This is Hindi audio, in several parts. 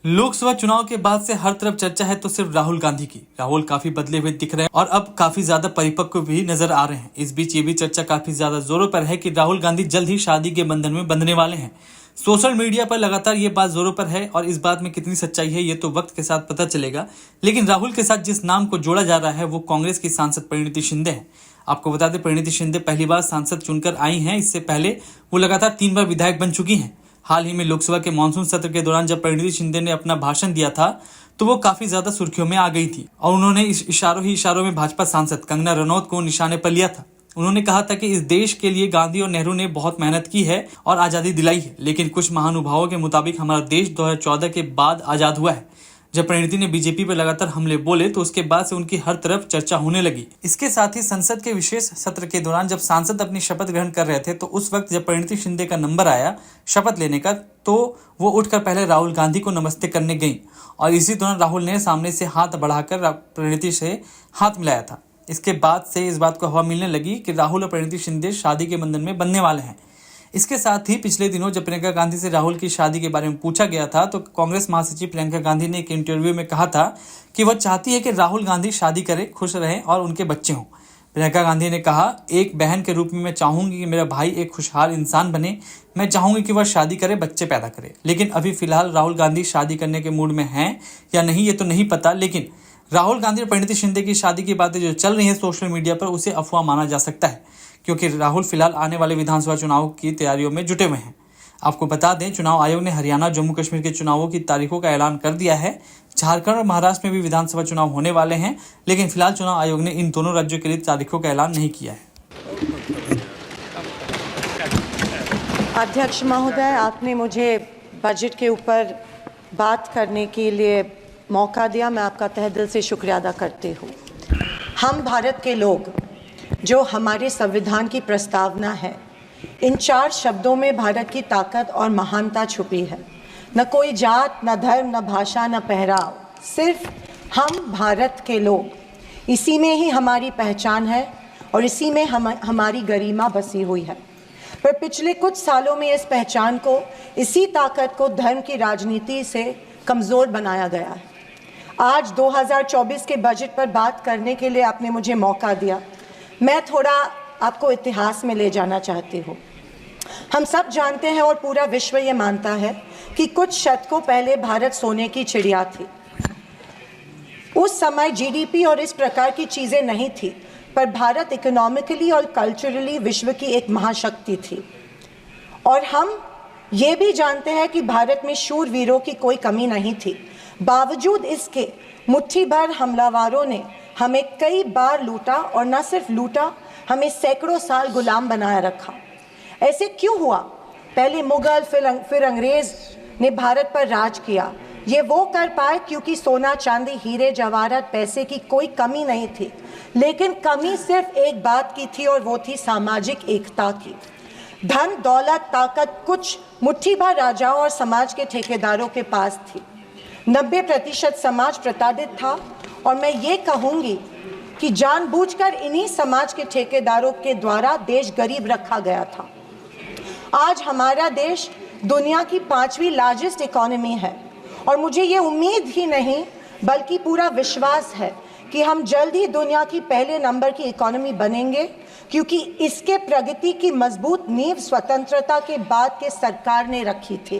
लोकसभा चुनाव के बाद से हर तरफ चर्चा है तो सिर्फ राहुल गांधी की। राहुल काफी बदले हुए दिख रहे हैं और अब काफी ज्यादा परिपक्व भी नजर आ रहे हैं। इस बीच ये भी चर्चा काफी ज्यादा जोरों पर है कि राहुल गांधी जल्द ही शादी के बंधन में बंधने वाले हैं। सोशल मीडिया पर लगातार ये बात जोरों पर है और इस बात में कितनी सच्चाई है ये तो वक्त के साथ पता चलेगा। लेकिन राहुल के साथ जिस नाम को जोड़ा जा रहा है वो कांग्रेस की सांसद परिणीति शिंदे है। आपको बता दें, परिणीति शिंदे पहली बार सांसद चुनकर आई हैं। इससे पहले वो लगातार 3 बार विधायक बन चुकी हैं। हाल ही में लोकसभा के मानसून सत्र के दौरान जब परिणीति शिंदे ने अपना भाषण दिया था तो वो काफी ज्यादा सुर्खियों में आ गई थी और उन्होंने इशारों में भाजपा सांसद कंगना रनौत को निशाने पर लिया था। उन्होंने कहा था कि इस देश के लिए गांधी और नेहरू ने बहुत मेहनत की है और आजादी दिलाई है, लेकिन कुछ महानुभावों के मुताबिक हमारा देश 2014 के बाद आजाद हुआ है। जब परिणीति ने बीजेपी पर लगातार हमले बोले तो उसके बाद से उनकी हर तरफ चर्चा होने लगी। इसके साथ ही संसद के विशेष सत्र के दौरान जब सांसद अपनी शपथ ग्रहण कर रहे थे तो उस वक्त जब परिणीति शिंदे का नंबर आया शपथ लेने का तो वो उठकर पहले राहुल गांधी को नमस्ते करने गई और इसी दौरान राहुल ने सामने से हाथ बढ़ाकर परिणीति से हाथ मिलाया था। इसके बाद से इस बात को हवा मिलने लगी कि राहुल और परिणीति शिंदे शादी के बंधन में बंधने वाले हैं। इसके साथ ही पिछले दिनों जब प्रियंका गांधी से राहुल की शादी के बारे में पूछा गया था तो कांग्रेस महासचिव प्रियंका गांधी ने एक इंटरव्यू में कहा था कि वह चाहती है कि राहुल गांधी शादी करें, खुश रहें और उनके बच्चे हों। प्रियंका गांधी ने कहा, एक बहन के रूप में मैं चाहूंगी कि मेरा भाई एक खुशहाल इंसान बने। मैं चाहूंगी कि वह शादी करे, बच्चे पैदा करे। लेकिन अभी फिलहाल राहुल गांधी शादी करने के मूड में हैं या नहीं ये तो नहीं पता। लेकिन राहुल गांधी और परिणीति शिंदे की शादी की बातें जो चल रही है सोशल मीडिया पर उसे अफवाह माना जा सकता है, क्योंकि राहुल फिलहाल आने वाले विधानसभा चुनाव की तैयारियों में जुटे हुए हैं। आपको बता दें, चुनाव आयोग ने हरियाणा जम्मू कश्मीर के चुनावों की तारीखों का ऐलान कर दिया है। झारखंड और महाराष्ट्र में भी विधानसभा चुनाव होने वाले हैं, लेकिन फिलहाल चुनाव आयोग ने इन दोनों राज्यों के लिए तारीखों का ऐलान नहीं किया है। अध्यक्ष महोदय, आपने मुझे बजट के ऊपर बात करने के लिए मौका दिया, मैं आपका तहे दिल से शुक्रिया अदा करती हूँ। हम भारत के लोग, जो हमारे संविधान की प्रस्तावना है, इन 4 शब्दों में भारत की ताकत और महानता छुपी है। न कोई जात, न धर्म, न भाषा, न पहराव, सिर्फ हम भारत के लोग। इसी में ही हमारी पहचान है और इसी में हमारी गरिमा बसी हुई है। पर पिछले कुछ सालों में इस पहचान को, इसी ताकत को धर्म की राजनीति से कमज़ोर बनाया गया है। आज 2024 के बजट पर बात करने के लिए आपने मुझे मौका दिया। मैं थोड़ा आपको इतिहास में ले जाना चाहती हूँ। हम सब जानते हैं और पूरा विश्व ये मानता है कि कुछ शतकों पहले भारत सोने की चिड़िया थी। उस समय जीडीपी और इस प्रकार की चीज़ें नहीं थी, पर भारत इकोनॉमिकली और कल्चरली विश्व की एक महाशक्ति थी। और हम ये भी जानते हैं कि भारत में शूरवीरों की कोई कमी नहीं थी। बावजूद इसके मुट्ठी भर हमलावरों ने हमें कई बार लूटा और न सिर्फ लूटा, हमें सैकड़ों साल गुलाम बनाए रखा। ऐसे क्यों हुआ? पहले मुगल, फिर अंग्रेज ने भारत पर राज किया। ये वो कर पाए क्योंकि सोना, चांदी, हीरे जवाहरात, पैसे की कोई कमी नहीं थी। लेकिन कमी सिर्फ एक बात की थी और वो थी सामाजिक एकता की। धन, दौलत, ताकत कुछ मुट्ठी भर राजाओं और समाज के ठेकेदारों के पास थी। 90% समाज प्रताड़ित था और मैं ये कहूँगी कि जानबूझकर इन्हीं समाज के ठेकेदारों के द्वारा देश गरीब रखा गया था। आज हमारा देश दुनिया की 5वीं लार्जेस्ट इकोनॉमी है और मुझे ये उम्मीद ही नहीं बल्कि पूरा विश्वास है कि हम जल्द ही दुनिया की पहले नंबर की इकोनॉमी बनेंगे, क्योंकि इसके प्रगति की मजबूत नींव स्वतंत्रता के बाद के सरकार ने रखी थी।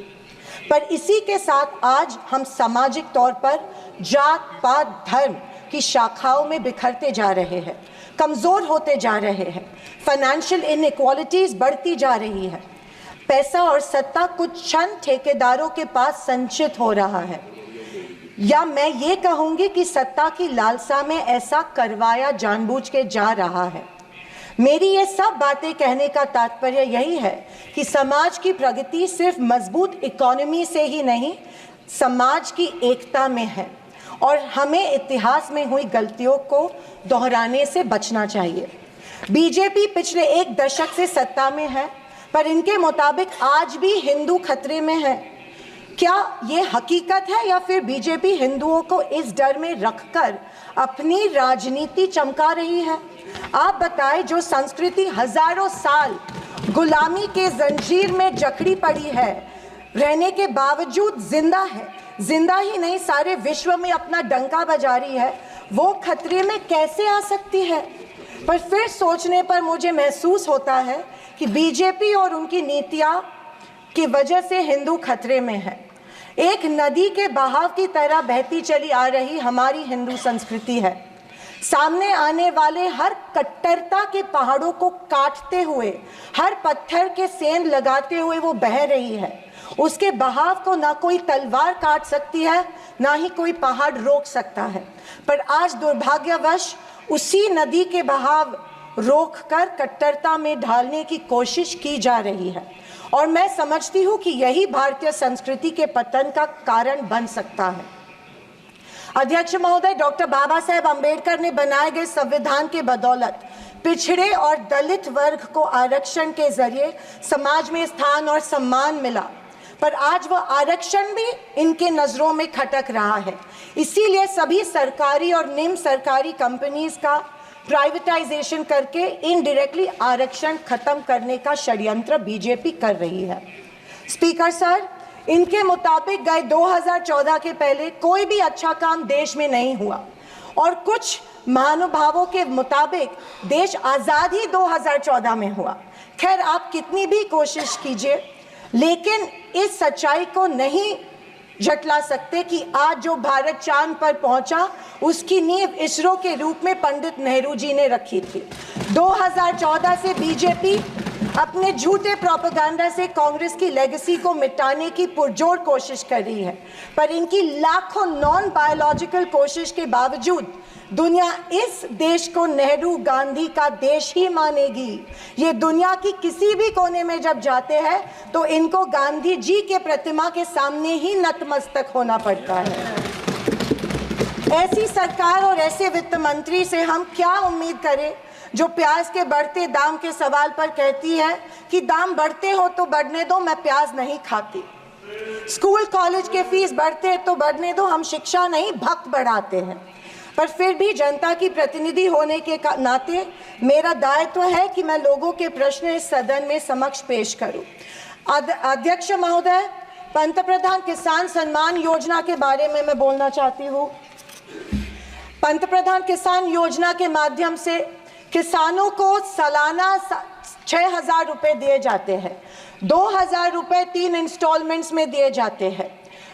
पर इसी के साथ आज हम सामाजिक तौर पर जात, पात, धर्म की शाखाओं में बिखरते जा रहे हैं, कमज़ोर होते जा रहे हैं। फाइनेंशियल इनइक्वालिटीज़ बढ़ती जा रही है। पैसा और सत्ता कुछ चंद ठेकेदारों के पास संचित हो रहा है, या मैं ये कहूँगी कि सत्ता की लालसा में ऐसा करवाया जानबूझ के जा रहा है। मेरी ये सब बातें कहने का तात्पर्य यही है कि समाज की प्रगति सिर्फ मजबूत इकोनॉमी से ही नहीं, समाज की एकता में है और हमें इतिहास में हुई गलतियों को दोहराने से बचना चाहिए। बीजेपी पिछले 1 दशक से सत्ता में है, पर इनके मुताबिक आज भी हिंदू खतरे में है। क्या ये हकीकत है या फिर बीजेपी हिंदुओं को इस डर में रखकर अपनी राजनीति चमका रही है? आप बताएं, जो संस्कृति हजारों साल गुलामी के जंजीर में जकड़ी पड़ी है, रहने के बावजूद जिंदा है, जिंदा ही नहीं सारे विश्व में अपना डंका बजा रही है, वो खतरे में कैसे आ सकती है? पर फिर सोचने पर मुझे महसूस होता है कि बीजेपी और उनकी नीतियां की वजह से हिंदू खतरे में है। एक नदी के बहाव की तरह बहती चली आ रही हमारी हिंदू संस्कृति है। सामने आने वाले हर कट्टरता के पहाड़ों को काटते हुए, हर पत्थर के सेंध लगाते हुए वो बह रही है। उसके बहाव को ना कोई तलवार काट सकती है, ना ही कोई पहाड़ रोक सकता है। पर आज दुर्भाग्यवश उसी नदी के बहाव रोककर कट्टरता में ढालने की कोशिश की जा रही है, और मैं समझती हूँ कि यही भारतीय संस्कृति के पतन का कारण बन सकता है। अध्यक्ष महोदय, डॉक्टर बाबा साहेब अम्बेडकर ने बनाए गए संविधान के बदौलत पिछड़े और दलित वर्ग को आरक्षण के जरिए समाज में स्थान और सम्मान मिला, पर आज वह आरक्षण भी इनके नजरों में खटक रहा है। इसीलिए सभी सरकारी और निम्न सरकारी कंपनीज का प्राइवेटाइजेशन करके इनडायरेक्टली आरक्षण खत्म करने का षड्यंत्र बीजेपी कर रही है। स्पीकर सर, इनके मुताबिक गए 2014 के पहले कोई भी अच्छा काम देश में नहीं हुआ, और कुछ महानुभावों के मुताबिक देश आज़ाद ही 2014 में हुआ। खैर, आप कितनी भी कोशिश कीजिए, लेकिन इस सच्चाई को नहीं झटला सकते कि आज जो भारत चांद पर पहुंचा उसकी नींव इसरो के रूप में पंडित नेहरू जी ने रखी थी। 2014 से बीजेपी अपने झूठे प्रोपेगेंडा से कांग्रेस की लेगेसी को मिटाने की पुरजोर कोशिश कर रही है, पर इनकी लाखों नॉन बायोलॉजिकल कोशिश के बावजूद दुनिया इस देश को नेहरू गांधी का देश ही मानेगी। ये दुनिया की किसी भी कोने में जब जाते हैं तो इनको गांधी जी के प्रतिमा के सामने ही नतमस्तक होना पड़ता है। ऐसी सरकार और ऐसे वित्त मंत्री से हम क्या उम्मीद करें जो प्याज के बढ़ते दाम के सवाल पर कहती है कि दाम बढ़ते हो तो बढ़ने दो, मैं प्याज नहीं खाती। स्कूल कॉलेज के फीस बढ़ते हैं तो बढ़ने दो, हम शिक्षा नहीं भक्त बढ़ाते हैं। पर फिर भी जनता की प्रतिनिधि होने के नाते मेरा दायित्व है कि मैं लोगों के प्रश्न इस सदन में समक्ष पेश करूं। अध्यक्ष महोदय, पंतप्रधान किसान सम्मान योजना के बारे में मैं बोलना चाहती हूँ। पंतप्रधान किसान योजना के माध्यम से किसानों को सालाना 6,000 रुपये दिए जाते हैं। 2,000 रुपये 3 इंस्टॉलमेंट्स में दिए जाते हैं।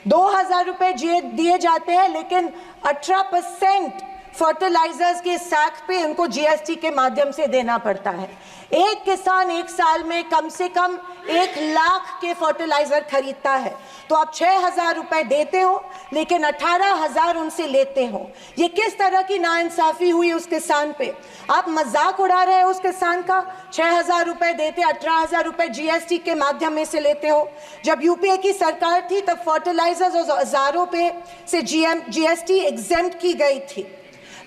2,000 रुपये दिए जाते हैं, लेकिन 18% फर्टिलाइजर्स के सैक पे उनको जीएसटी के माध्यम से देना पड़ता है। एक किसान एक साल में कम से कम 1 लाख के फर्टिलाइजर खरीदता है, तो आप 6,000 रुपये देते हो लेकिन 18,000 उनसे लेते हो। ये किस तरह की नाइंसाफी हुई उस किसान पे? आप मजाक उड़ा रहे हो उस किसान का। 6,000 रुपये देते, 18,000 रुपये जीएसटी के माध्यम से लेते हो। जब यूपीए की सरकार थी तब फर्टिलाइजर्स और औजारों पे से जीएसटी एग्जेम्प्ट की गई थी।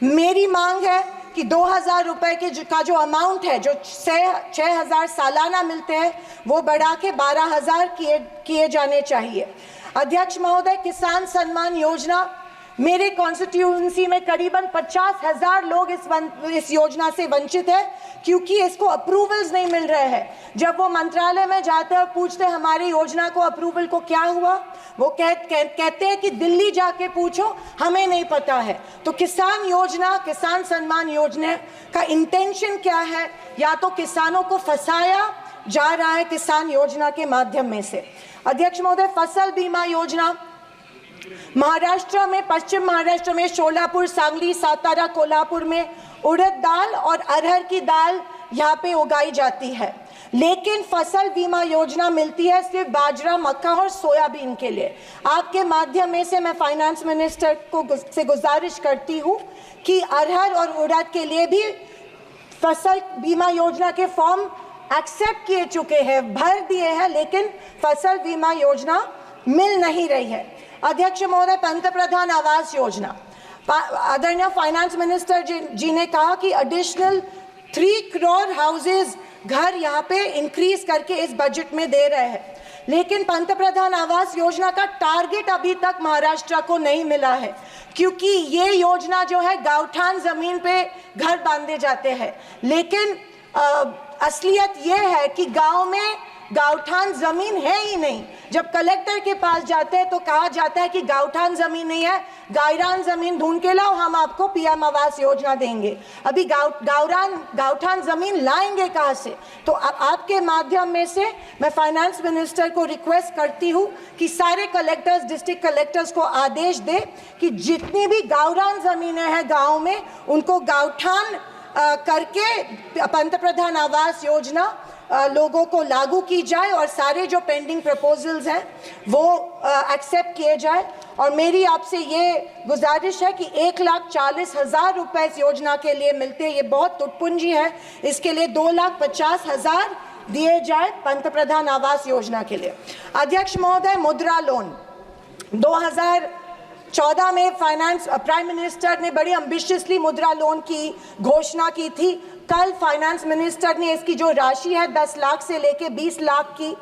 मेरी मांग है कि 2,000 रुपये का जो अमाउंट है, जो 6,000 सालाना मिलते हैं, वो बढ़ा के 12,000 किए जाने चाहिए। अध्यक्ष महोदय, किसान सम्मान योजना, मेरे कॉन्स्टिट्यूएंसी में करीबन 50,000 लोग इस योजना से वंचित है, क्योंकि इसको अप्रूवल्स नहीं मिल रहे हैं। जब वो मंत्रालय में जाते हैं और पूछते हैं हमारी योजना को अप्रूवल को क्या हुआ, वो कहते हैं कि दिल्ली जाके पूछो, हमें नहीं पता है। तो किसान योजना, किसान सम्मान योजना का इंटेंशन क्या है? या तो किसानों को फंसाया जा रहा है किसान योजना के माध्यम में से। अध्यक्ष महोदय, फसल बीमा योजना, महाराष्ट्र में, पश्चिम महाराष्ट्र में शोलापुर, सांगली, सातारा, कोल्हापुर में उड़द दाल और अरहर की दाल यहाँ पे उगाई जाती है, लेकिन फसल बीमा योजना मिलती है सिर्फ बाजरा, मक्का और सोयाबीन के लिए। आपके माध्यम से मैं फाइनेंस मिनिस्टर से गुजारिश करती हूँ कि अरहर और उड़द के लिए भी फसल बीमा योजना के फॉर्म एक्सेप्ट किए चुके हैं, भर दिए हैं, लेकिन फसल बीमा योजना मिल नहीं रही है। अध्यक्ष महोदय, पंतप्रधान आवास योजना, आदरणीय फाइनेंस मिनिस्टर जी ने कहा कि एडिशनल 3 करोड़ हाउसेज, घर यहाँ पे इंक्रीज करके इस बजट में दे रहे हैं, लेकिन पंतप्रधान आवास योजना का टारगेट अभी तक महाराष्ट्र को नहीं मिला है, क्योंकि ये योजना जो है गांवठान जमीन पे घर बांधे जाते हैं, लेकिन असलियत ये है कि गांव में गाँवठान जमीन है ही नहीं। जब कलेक्टर के पास जाते हैं तो कहा जाता है कि गाँवठान जमीन नहीं है, गायरान जमीन ढूंढ के लाओ, हम आपको पीएम आवास योजना देंगे। अभी गाँवठान जमीन लाएंगे कहाँ से? तो आपके माध्यम में से मैं फाइनेंस मिनिस्टर को रिक्वेस्ट करती हूँ कि सारे कलेक्टर्स, डिस्ट्रिक्ट कलेक्टर्स को आदेश दे कि जितनी भी गाँवरान जमीनें हैं गाँव में, उनको गाँवठान करके पंतप्रधान आवास योजना लोगों को लागू की जाए और सारे जो पेंडिंग प्रपोजल्स हैं वो एक्सेप्ट किए जाए। और मेरी आपसे ये गुजारिश है कि 1,40,000 रुपए इस योजना के लिए मिलते हैं, ये बहुत टुटपुंजी है, इसके लिए 2,50,000 दिए जाए पंतप्रधान आवास योजना के लिए। अध्यक्ष महोदय, मुद्रा लोन 2014 में प्राइम मिनिस्टर ने बड़ी एम्बिशियसली मुद्रा लोन की घोषणा की थी। कल फाइनेंस मिनिस्टर ने इसकी जो राशि है 10 लाख से लेके 20 लाख की,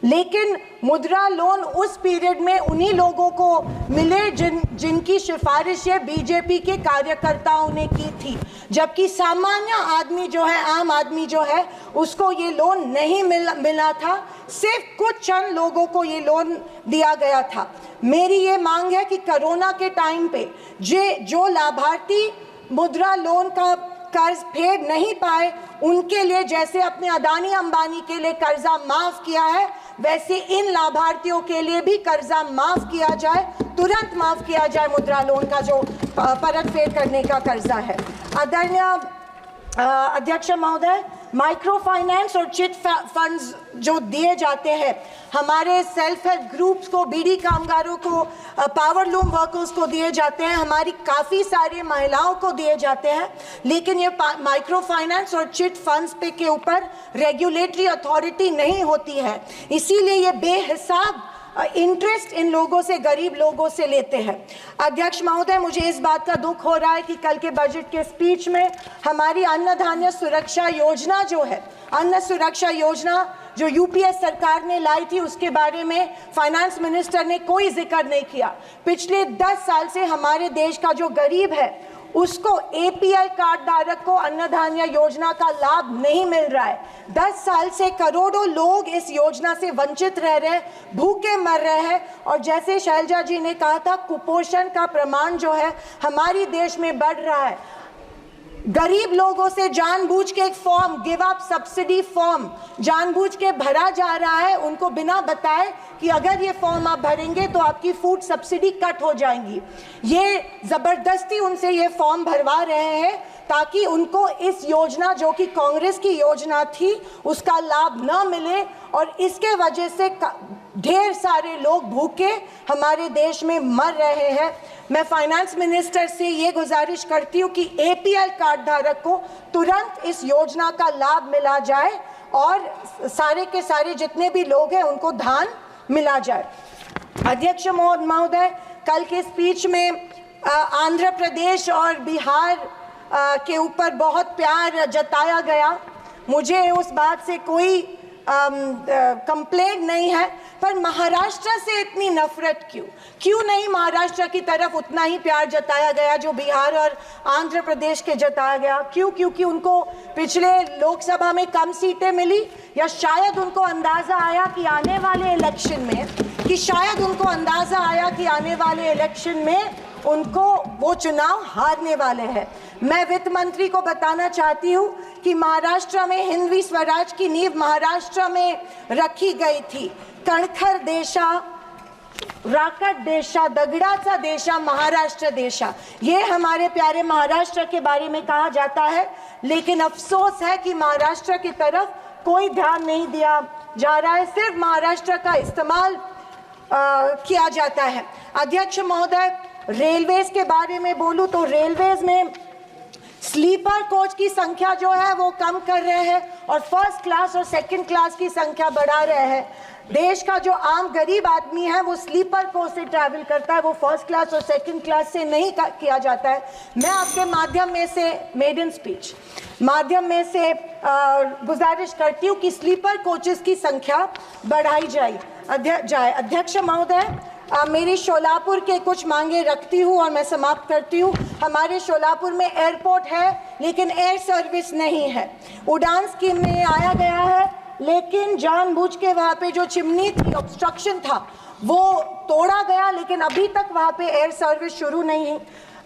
लेकिन मुद्रा लोन उस पीरियड में उन्हीं लोगों को मिले जिनकी सिफारिशें बीजेपी के कार्यकर्ताओं ने की थी, जबकि सामान्य आदमी जो है, आम आदमी जो है, उसको ये लोन नहीं मिला था। सिर्फ कुछ चंद लोगों को ये लोन दिया गया था। मेरी ये मांग है कि कोरोना के टाइम पे जो लाभार्थी मुद्रा लोन का कर्ज फेड नहीं पाए, उनके लिए जैसे अपने अदानी अंबानी के लिए कर्जा माफ किया है, वैसे इन लाभार्थियों के लिए भी कर्जा माफ किया जाए, तुरंत माफ किया जाए मुद्रा लोन का जो परत फेड करने का कर्जा है। आदरणीय अध्यक्ष महोदय, माइक्रो फाइनेंस और चिट फंड्स जो दिए जाते हैं हमारे सेल्फ हेल्प ग्रुप्स को, बीड़ी कामगारों को, पावर लूम वर्कर्स को दिए जाते हैं, हमारी काफ़ी सारी महिलाओं को दिए जाते हैं, लेकिन ये माइक्रो फाइनेंस और चिट फंड्स पे के ऊपर रेगुलेटरी अथॉरिटी नहीं होती है, इसीलिए ये बेहिसाब इंटरेस्ट इन लोगों से, गरीब लोगों से लेते हैं। अध्यक्ष महोदय, मुझे इस बात का दुख हो रहा है कि कल के बजट के स्पीच में हमारी अन्न धान्य सुरक्षा योजना जो है, अन्न सुरक्षा योजना जो यूपीए सरकार ने लाई थी, उसके बारे में फाइनेंस मिनिस्टर ने कोई जिक्र नहीं किया। पिछले 10 साल से हमारे देश का जो गरीब है उसको, एपीएल कार्ड धारक को अन्न धान्य योजना का लाभ नहीं मिल रहा है। 10 साल से करोड़ों लोग इस योजना से वंचित रह रहे हैं, भूखे मर रहे हैं, और जैसे शैलजा जी ने कहा था, कुपोषण का प्रमाण जो है हमारी देश में बढ़ रहा है। गरीब लोगों से जानबूझ के एक form, give up subsidy form जानबूझ के भरा जा रहा है, उनको बिना बताए कि अगर ये फॉर्म आप भरेंगे तो आपकी फूड सब्सिडी कट हो जाएंगी। ये जबरदस्ती उनसे ये फॉर्म भरवा रहे हैं ताकि उनको इस योजना, जो कि कांग्रेस की योजना थी, उसका लाभ न मिले, और इसके वजह से ढेर सारे लोग भूखे हमारे देश में मर रहे हैं। मैं फाइनेंस मिनिस्टर से ये गुजारिश करती हूँ कि एपीएल कार्ड धारक को तुरंत इस योजना का लाभ मिला जाए और सारे के सारे जितने भी लोग हैं उनको धान मिला जाए। अध्यक्ष महोदय, कल के स्पीच में आंध्र प्रदेश और बिहार के ऊपर बहुत प्यार जताया गया। मुझे उस बात से कोई कंप्लेंट नहीं है, पर महाराष्ट्र से इतनी नफरत क्यों नहीं महाराष्ट्र की तरफ उतना ही प्यार जताया गया जो बिहार और आंध्र प्रदेश के जताया गया? क्यों? क्योंकि उनको पिछले लोकसभा में कम सीटें मिली, या शायद उनको अंदाज़ा आया कि आने वाले इलेक्शन में उनको वो चुनाव हारने वाले हैं। मैं वित्त मंत्री को बताना चाहती हूँ कि महाराष्ट्र में हिंदवी स्वराज की नींव महाराष्ट्र में रखी गई थी। कणखर देशा, राकट देशा, दगडाचा देशा, महाराष्ट्र देशा, ये हमारे प्यारे महाराष्ट्र के बारे में कहा जाता है, लेकिन अफसोस है कि महाराष्ट्र की तरफ कोई ध्यान नहीं दिया जा रहा है, सिर्फ महाराष्ट्र का इस्तेमाल किया जाता है। अध्यक्ष महोदय, रेलवेज के बारे में बोलूं तो रेलवेज में स्लीपर कोच की संख्या जो है वो कम कर रहे हैं और फर्स्ट क्लास और सेकंड क्लास की संख्या बढ़ा रहे हैं। देश का जो आम गरीब आदमी है वो स्लीपर कोच से ट्रैवल करता है, वो फर्स्ट क्लास और सेकंड क्लास से नहीं किया जाता है। मैं आपके माध्यम में से, मेडन स्पीच माध्यम में से गुजारिश करती हूँ कि स्लीपर कोचेस की संख्या बढ़ाई जाए। अध्यक्ष महोदय, मेरी शोलापुर के कुछ मांगे रखती हूँ और मैं समाप्त करती हूँ। हमारे शोलापुर में एयरपोर्ट है लेकिन एयर सर्विस नहीं है। उड़ान स्कीम में आया गया है लेकिन जानबूझ के वहाँ पे जो चिमनी थी, ऑब्स्ट्रक्शन था, वो तोड़ा गया, लेकिन अभी तक वहाँ पे एयर सर्विस शुरू नहीं है।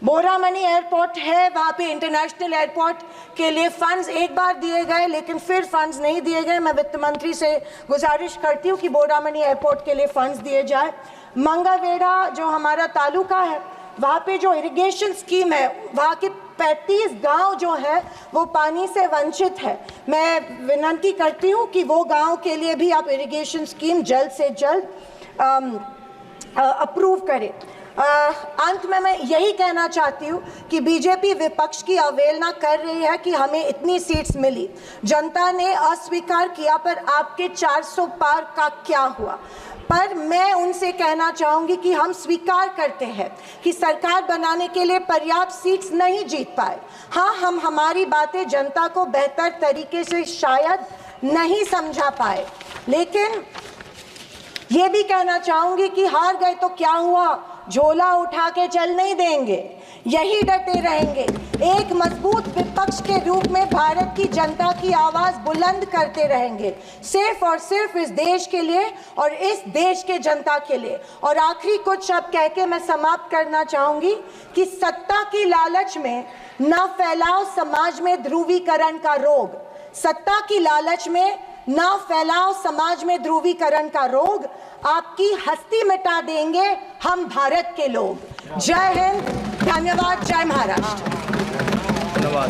बोरामनी एयरपोर्ट है, वहाँ पे इंटरनेशनल एयरपोर्ट के लिए फंड्स एक बार दिए गए, लेकिन फिर फंड्स नहीं दिए गए। मैं वित्त मंत्री से गुजारिश करती हूँ कि बोरामनी एयरपोर्ट के लिए फंड्स दिए जाए। मंगावेड़ा जो हमारा तालुका है, वहाँ पे जो इरिगेशन स्कीम है, वहाँ के 35 गांव जो है वो पानी से वंचित है। मैं विनती करती हूँ कि वो गांव के लिए भी आप इरिगेशन स्कीम जल्द से जल्द अप्रूव करें। अंत में मैं यही कहना चाहती हूँ कि बीजेपी विपक्ष की अवहेलना कर रही है कि हमें इतनी सीट्स मिली, जनता ने अस्वीकार किया, पर आपके 400 पार का क्या हुआ। पर मैं उनसे कहना चाहूँगी कि हम स्वीकार करते हैं कि सरकार बनाने के लिए पर्याप्त सीट्स नहीं जीत पाए। हाँ, हम हमारी बातें जनता को बेहतर तरीके से शायद नहीं समझा पाए, लेकिन ये भी कहना चाहूँगी कि हार गए तो क्या हुआ, झोला उठा के चल नहीं देंगे, यही डटे रहेंगे। एक मजबूत विपक्ष के रूप में भारत की जनता की आवाज़ बुलंद करते रहेंगे, सिर्फ और सिर्फ इस देश के लिए और इस देश के जनता के लिए। और आखिरी कुछ शब्द कह के मैं समाप्त करना चाहूँगी कि सत्ता की लालच में न फैलाओ समाज में ध्रुवीकरण का रोग। सत्ता की लालच में ना फैलाओ समाज में ध्रुवीकरण का रोग, आपकी हस्ती मिटा देंगे हम भारत के लोग। जय हिंद, धन्यवाद, जय महाराष्ट्र। धन्यवाद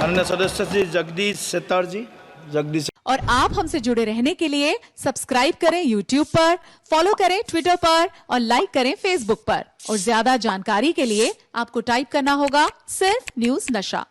माननीय सदस्य श्री जगदीश शेट्टर जी। जगदीश और आप हमसे जुड़े रहने के लिए सब्सक्राइब करें YouTube पर, फॉलो करें Twitter पर और लाइक करें Facebook पर। और ज्यादा जानकारी के लिए आपको टाइप करना होगा सिर्फ न्यूज नशा।